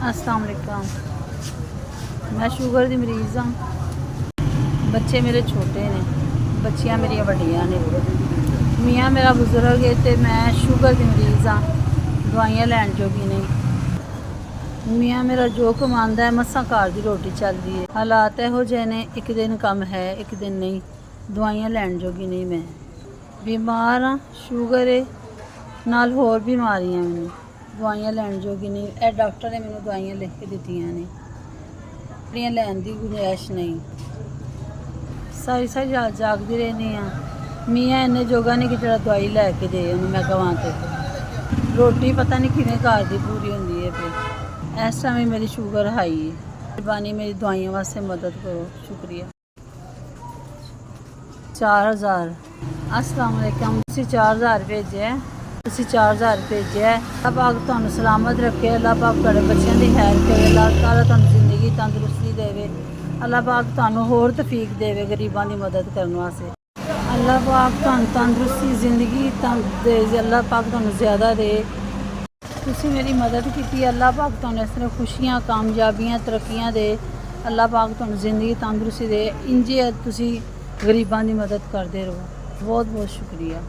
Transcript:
अस्सलाम वालेकुम। मैं शुगर की मरीज़ हाँ। बच्चे मेरे छोटे ने, बच्चियां मेरिया वड्डियां ने। मियाँ मेरा बुजुर्ग है तो मैं शुगर की मरीज़ हाँ, दवाइयां लैन जोगी नहीं। मियाँ मेरा जो कमांदा है मसा घर की रोटी चलती है। हालात इहो जे ने, एक दिन कम है एक दिन नहीं। दवाइयां लैन जोगी नहीं मैं। बीमार हाँ, शुगर है नाल होर बीमारियां मैनू। दवाइयां लैन जोगी नहीं। ए डॉक्टर ने मैनू दवाइयां लिख के दित्तियां ने, अपनियां लैन की गुंजाइश नहीं। सारी सारी रात जागदी रहनी हाँ। मियाँ इन्ने जोगा नहीं कि जो दवाई लैके दे उन्हें मैं कवां तो रोटी पता नहीं किवें घर की पूरी होंदी है। फिर इस टाइम मेरी शुगर हाई है। मेहरबानी मेरी दवाइयां वास्ते मदद करो, शुक्रिया। 4000। अस्सलाम वालेकुम। तुसीं 4000 भेजे है, तुसीं 4000 भेजे है। अल्लाह पाक तुहानूं सलामत रखे, अल्लाह पाक तुहाडे बच्चों की खैर करे, अल्लाह ताला तुहानूं जिंदगी तंदुरुस्ती देवे, अल्लाह पाक तुहानूं होर तौफीक देवे गरीबां की मदद करने वास्ते। अल्लाह पाक तुहानूं तंदुरुस्ती जिंदगी दे, अल्लाह पाक तुहानूं ज़्यादा दे। तुसीं मेरी मदद की, अल्लाह पाक तुहानूं इस तरह खुशियां कामयाबियां तरक्कियां दे। अल्लाह पाक तुहानूं जिंदगी तंदुरुस्ती दे। इंजे तुसीं गरीबां की मदद करते रहो। बहुत बहुत शुक्रिया।